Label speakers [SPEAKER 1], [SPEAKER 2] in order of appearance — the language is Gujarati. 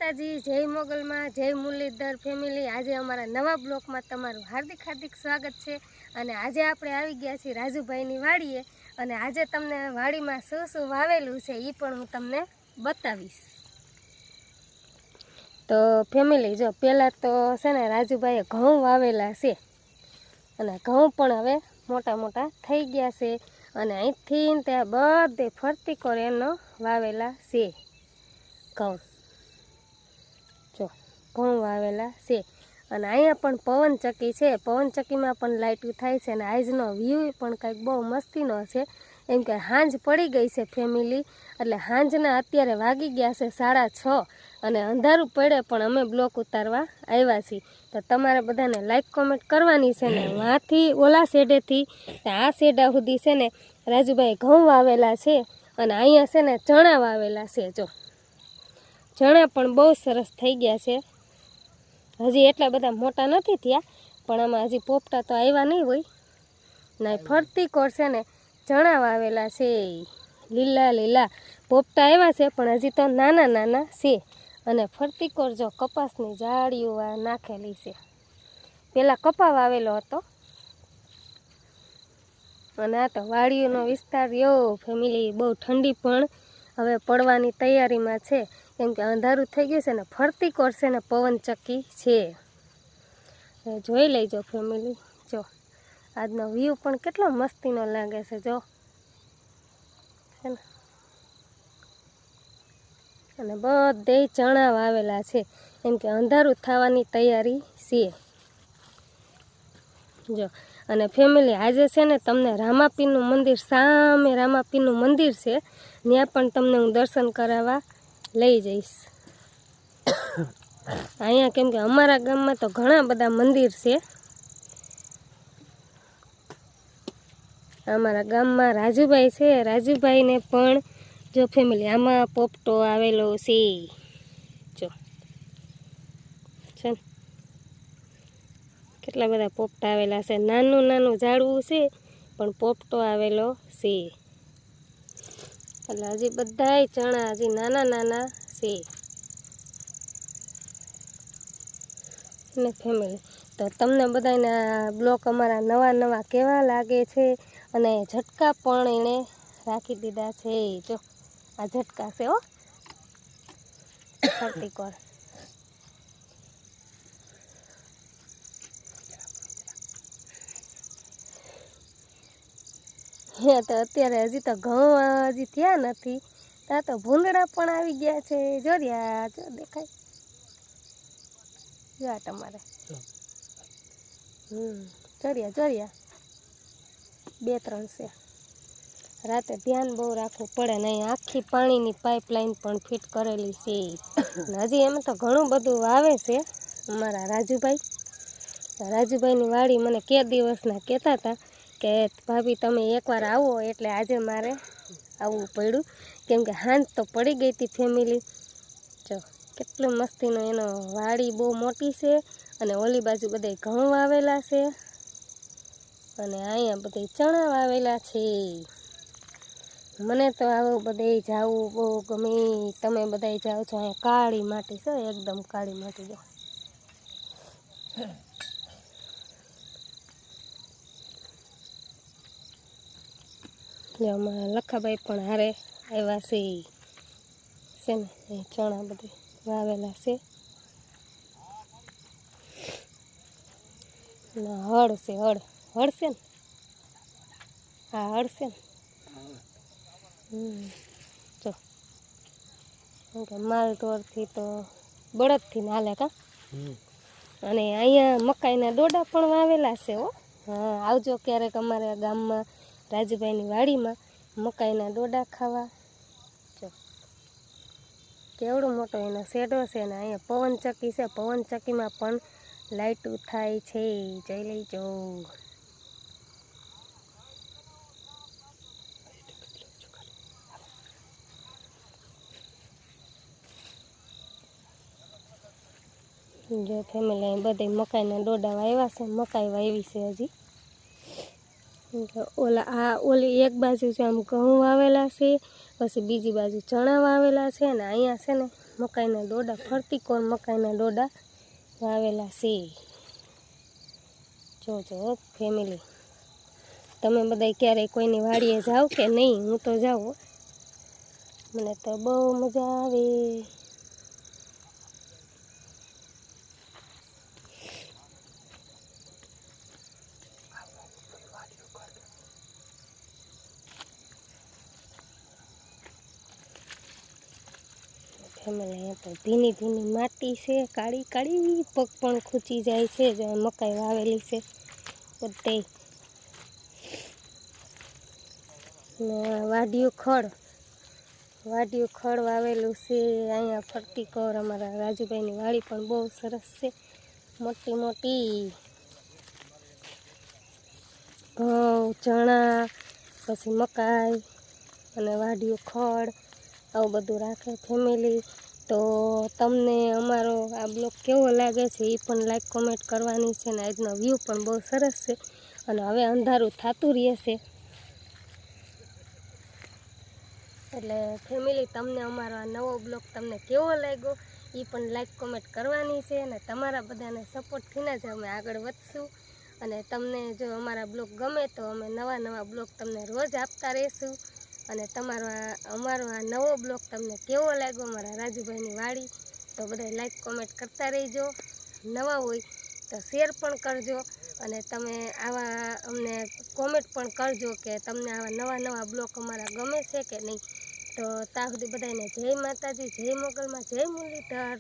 [SPEAKER 1] માતાજી, જય મોગલમાં, જય મુરલીધર ફેમિલી। આજે અમારા નવા બ્લોકમાં તમારું હાર્દિક હાર્દિક સ્વાગત છે। અને આજે આપણે આવી ગયા છીએ રાજુભાઈની વાડીએ અને આજે તમને વાડીમાં શું શું વાવેલું છે એ પણ હું તમને બતાવીશ। તો ફેમિલી જો પહેલાં તો છે ને રાજુભાઈએ ઘઉં વાવેલા છે અને ઘઉં પણ હવે મોટા મોટા થઈ ગયા છે અને અહીંથી ત્યાં બધે ફરતી કોર એનો વાવેલા છે ઘઉં। જો ઘઉં વાવેલા છે અને અહીંયા પણ પવનચક્કી છે, પવનચક્કીમાં પણ લાઇટું થાય છે અને આજનો વ્યૂ પણ કંઈક બહુ મસ્તીનો છે। એમ કે સાંજ પડી ગઈ છે ફેમિલી, એટલે સાંજના અત્યારે વાગી ગયા છે 6:30 અને અંધારું પડે પણ અમે બ્લોક ઉતારવા આવ્યા છીએ। તો તમારે બધાને લાઈક કોમેન્ટ કરવાની છે ને વાંથી ઓલા શેડેથી આ શેડા સુધી છે ને રાજુભાઈ ઘઉં વાવેલા છે અને અહીંયા છે ને ચણા વાવેલા છે। જો ચણા પણ બહુ સરસ થઈ ગયા છે, હજી એટલા બધા મોટા નથી થયા પણ આમાં હજી પોપટા તો આવ્યા નહીં હોય ના। ફરતી કોર છે ને ચણા વાવેલા છે, લીલા લીલા પોપટા આવ્યા છે પણ હજી તો નાના નાના છે અને ફરતી કોર જો કપાસની જાળીઓ નાખેલી છે। પહેલાં કપા વાવેલો હતો અને આ તો વાડીઓનો વિસ્તાર રહ્યો ફેમિલી। બહુ ઠંડી પણ હવે પડવાની તૈયારીમાં છે કેમ કે અંધારું થઈ ગયું છે ને ફરતી કોર છે ને પવનચક્કી છે। જોઈ લેજો ફેમિલી, જો આજનો વ્યૂ પણ કેટલો મસ્તીનો લાગે છે જો છે ને। અને બધે ચણા વાવેલા છે એમ કે અંધારું થવાની તૈયારી છે જો। અને ફેમિલી આજે છે ને તમને રામાપીરનું મંદિર, સામે રામાપીરનું મંદિર છે, ત્યાં પણ તમને હું દર્શન કરાવવા લઈ જઈશ। અહીંયા કેમ કે અમારા ગામમાં તો ઘણા બધા મંદિર છે। અમારા ગામમાં રાજુભાઈ છે, રાજુભાઈને પણ જો ફેમિલી આમાં પોપટો આવેલો છે જો છે ને કેટલા બધા પોપટા આવેલા છે। નાનું નાનું ઝાડવું છે પણ પોપટો આવેલો છે, એટલે હજી બધાય ચણા હજી નાના નાના છે ને ફેમિલી। તો તમને બધાના બ્લોક અમારા નવા નવા કેવા લાગે છે અને ઝટકા પણ એણે રાખી દીધા છે। જો આ ઝટકા છે હો ફરતી કોર। હે તો અત્યારે હજી તો ઘઉં હજી થયા નથી, ત્યાં તો ભૂંદડા પણ આવી ગયા છે। જોરિયા જો દેખાય જો તમારે જોરિયા જોરિયા 2-3 છે। રાતે ધ્યાન બહુ રાખવું પડે ને અહીં આખી પાણીની પાઇપલાઇન પણ ફિટ કરેલી છે હજી એમ તો ઘણું બધું વાવે છે અમારા રાજુભાઈ। રાજુભાઈની વાડી મને કે દિવસના કહેતા હતા કે ભાભી તમે એકવાર આવો, એટલે આજે મારે આવવું પડ્યું કેમ કે સાંજ તો પડી ગઈ હતી ફેમિલી। જો કેટલું મસ્તીનો એનો વાડી બહુ મોટી છે અને ઓલી બાજુ બધા ઘઉં વાવેલા છે અને અહીંયા બધા ચણા વાવેલા છે। મને તો આવું બધે જાવું બહુ ગમે, તમે બધા જાઓ છો। અહીંયા કાળી માટી છે, એકદમ કાળી માટી જો। અમારા લખાભાઈ પણ હારે આવ્યા છે ને એ ચણા બધી વાવેલા છે હળ છે, હળ છે ને, હા હળ છે ને જો કે માલ ઢોરથી તો બળદથી ને હાલે કા। અને અહીંયા મકાઈના ડોડા પણ વાવેલા છે હો। હા આવજો ક્યારેક અમારા ગામમાં રાજુભાઈની વાડીમાં મકાઈના ડોડા ખાવા। જો કેવડો મોટો એનો શેડો છે ને અહીંયા પવનચક્કી છે, પવનચક્કીમાં પણ લાઇટું થાય છે, જોઈ લેજો। જો ફેમિલી બધે મકાઈના ડોડા વાવ્યા છે, મકાઈ વાવી છે હજી। ઓલી એક બાજુ છે આમ ઘઉં વાવેલા છે, પછી બીજી બાજુ ચણા વાવેલા છે ને અહીંયા છે ને મકાઈના ડોડા ફરતી કોર મકાઈના ડોડા વાવેલા છે. જોજો ફેમિલી, તમે બધા ક્યારેય કોઈની વાડીએ જાઓ કે નહીં? હું તો જાઉં, મને તો બહુ મજા આવે. ફેમિલી, તો ભીની ભીની માટી છે, કાળી કાળી, પગ પણ ખૂંચી જાય છે. જો મકાઈ વાવેલી છે બધે. વાડિયું ખડ વાવેલું છે અહીંયા ફરતી કોર. અમારા રાજુભાઈની વાડી પણ બહુ સરસ છે, મોટી મોટી. ઘઉં, ચણા, પછી મકાઈ અને વાડિયું ખડ, આવું બધું રાખે ફેમિલી. તો તમને અમારો આ બ્લોગ કેવો લાગે છે એ પણ લાઈક કોમેન્ટ કરવાની છે. ને આજનો વ્યૂ પણ બહુ સરસ છે અને હવે અંધારું થતું રહેશે. એટલે ફેમિલી, તમને અમારો આ નવો બ્લોગ તમને કેવો લાગ્યો એ પણ લાઈક કોમેન્ટ કરવાની છે. અને તમારા બધાને સપોર્ટથી જ અમે આગળ વધશું. અને તમને જો અમારા બ્લોગ ગમે તો અમે નવા બ્લોગ તમને રોજ આપતા રહીશું. અને અમારો આ નવો બ્લોગ તમને કેવો લાગ્યો, અમારા રાજુભાઈની વાડી, તો બધા લાઈક કોમેન્ટ કરતા રહીજો. નવા હોય તો શેર પણ કરજો. અને તમે આવા અમને કોમેન્ટ પણ કરજો કે તમને આવા નવા બ્લોગ અમારા ગમે છે કે નહીં. તો ત્યાં સુધી બધાને જય માતાજી, જય મોગલમાં, જય મુરલીધર.